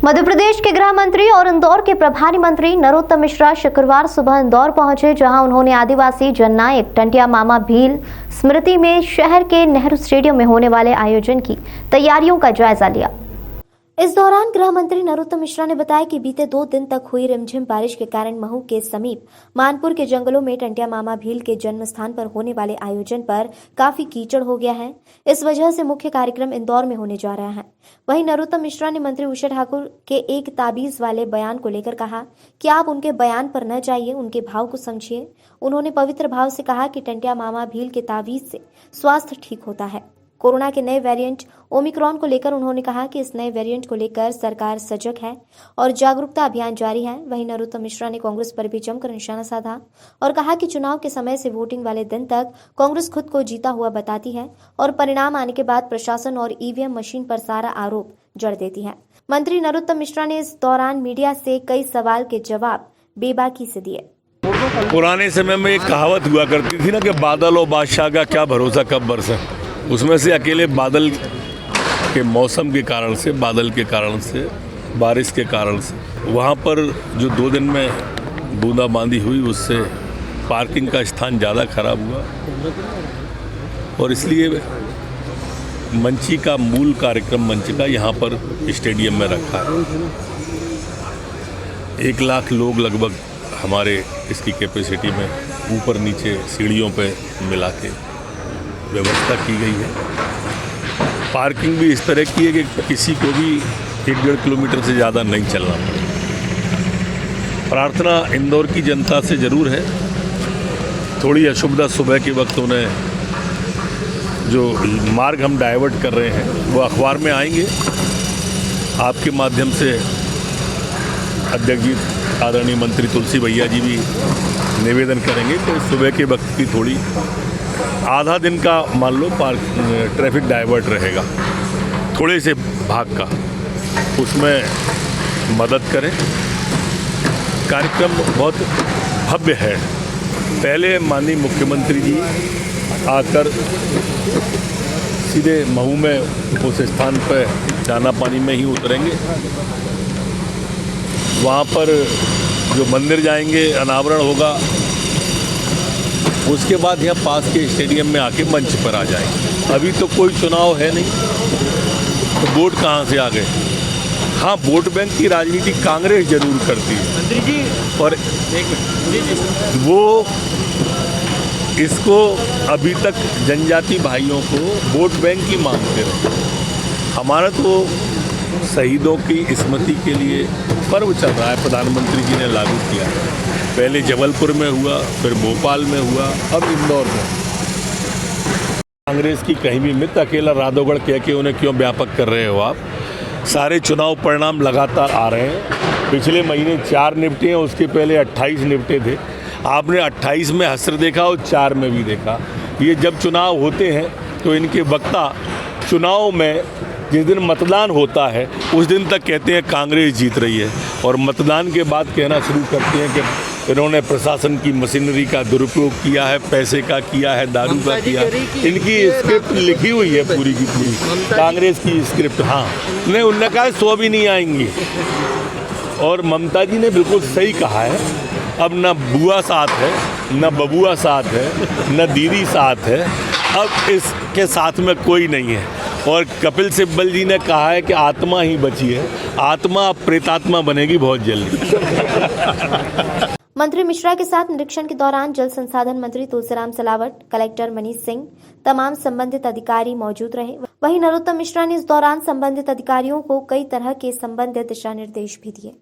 मध्य प्रदेश के गृह मंत्री और इंदौर के प्रभारी मंत्री नरोत्तम मिश्रा शुक्रवार सुबह इंदौर पहुंचे, जहां उन्होंने आदिवासी जननायक टंटिया मामा भील स्मृति में शहर के नेहरू स्टेडियम में होने वाले आयोजन की तैयारियों का जायजा लिया। इस दौरान गृह मंत्री नरोत्तम मिश्रा ने बताया कि बीते 2 दिन तक हुई रिमझिम बारिश के कारण महू के समीप मानपुर के जंगलों में टंटिया मामा भील के जन्म स्थान पर होने वाले आयोजन पर काफी कीचड़ हो गया है। इस वजह से मुख्य कार्यक्रम इंदौर में होने जा रहा है। वहीं नरोत्तम मिश्रा ने मंत्री उषा ठाकुर के एक ताबीज वाले बयान को लेकर कहा कि आप उनके बयान पर न जाइए, उनके भाव को समझिए। उन्होंने पवित्र भाव से कहा कि टंटिया मामा भील के ताबीज से स्वास्थ्य ठीक होता है। कोरोना के नए वेरिएंट ओमिक्रॉन को लेकर उन्होंने कहा कि इस नए वेरिएंट को लेकर सरकार सजग है और जागरूकता अभियान जारी है। वहीं नरोत्तम मिश्रा ने कांग्रेस पर भी जमकर निशाना साधा और कहा कि चुनाव के समय से वोटिंग वाले दिन तक कांग्रेस खुद को जीता हुआ बताती है और परिणाम आने के बाद प्रशासन और ईवीएम मशीन पर सारा आरोप जड़ देती है। मंत्री नरोत्तम मिश्रा ने इस दौरान मीडिया से कई सवाल के जवाब बेबाकी से दिए। पुराने समय में एक कहावत हुआ करती थी ना कि बादल और बादशाह का क्या भरोसा कब बरसे। उसमें से अकेले बादल के मौसम के कारण से, बादल के कारण से, बारिश के कारण से वहाँ पर जो 2 दिन में बूंदाबांदी हुई, उससे पार्किंग का स्थान ज़्यादा खराब हुआ और इसलिए मंची का मूल कार्यक्रम मंच का यहाँ पर स्टेडियम में रखा है। 1 लाख लोग लगभग हमारे इसकी कैपेसिटी में ऊपर नीचे सीढ़ियों पे मिला के व्यवस्था की गई है। पार्किंग भी इस तरह की है कि किसी को भी 1-1.5 किलोमीटर से ज़्यादा नहीं चलना पड़े। प्रार्थना इंदौर की जनता से ज़रूर है। थोड़ी असुविधा सुबह के वक्त उन्हें जो मार्ग हम डाइवर्ट कर रहे हैं वो अखबार में आएंगे। आपके माध्यम से अध्यक्ष जी आदरणीय मंत्री तुलसी भैया जी भी निवेदन करेंगे कि सुबह के वक्त की थोड़ी आधा दिन का मान लो ट्रैफिक डाइवर्ट रहेगा, थोड़े से भाग का, उसमें मदद करें। कार्यक्रम बहुत भव्य है। पहले माननीय मुख्यमंत्री जी आकर सीधे महू में उस स्थान पर दाना पानी में ही उतरेंगे। वहाँ पर जो मंदिर जाएंगे, अनावरण होगा, उसके बाद यहाँ पास के स्टेडियम में आके मंच पर आ जाएंगे। अभी तो कोई चुनाव है नहीं, तो वोट कहाँ से आ गए? हाँ, वोट बैंक की राजनीति कांग्रेस जरूर करती है मंत्री जी, और वो इसको अभी तक जनजाति भाइयों को वोट बैंक ही मानते रहे। हमारा तो शहीदों की स्मृति के लिए पर्व चल रहा है, प्रधानमंत्री जी ने लागू किया। पहले जबलपुर में हुआ, फिर भोपाल में हुआ, अब इंदौर में। कांग्रेस की कहीं भी मित अकेला राधोगढ़ कह के उन्हें क्यों व्यापक कर रहे हो आप? सारे चुनाव परिणाम लगातार आ रहे हैं। पिछले महीने 4 निपटे हैं, उसके पहले 28 निपटे थे। आपने 28 में हसर देखा और 4 में भी देखा। ये जब चुनाव होते हैं तो इनके वक्ता चुनाव में जिस दिन मतदान होता है उस दिन तक कहते हैं कांग्रेस जीत रही है, और मतदान के बाद कहना शुरू करते हैं कि इन्होंने प्रशासन की मशीनरी का दुरुपयोग किया है, पैसे का किया है, दारू का किया। इनकी स्क्रिप्ट लिखी हुई है पूरी की पूरी, कांग्रेस की स्क्रिप्ट। हाँ, नहीं, उन्होंने कहा 100 भी नहीं आएंगी। और ममता जी ने बिल्कुल सही कहा है, अब न बुआ साथ है, न बबुआ साथ है, न दीदी साथ है, अब इसके साथ में कोई नहीं है। और कपिल सिब्बल जी ने कहा है कि आत्मा ही बची है, आत्मा अब प्रेतात्मा बनेगी बहुत जल्दी। मंत्री मिश्रा के साथ निरीक्षण के दौरान जल संसाधन मंत्री तुलसीराम सिलावट, कलेक्टर मनीष सिंह, तमाम संबंधित अधिकारी मौजूद रहे। वहीं नरोत्तम मिश्रा ने इस दौरान संबंधित अधिकारियों को कई तरह के संबंधित दिशा निर्देश भी दिए।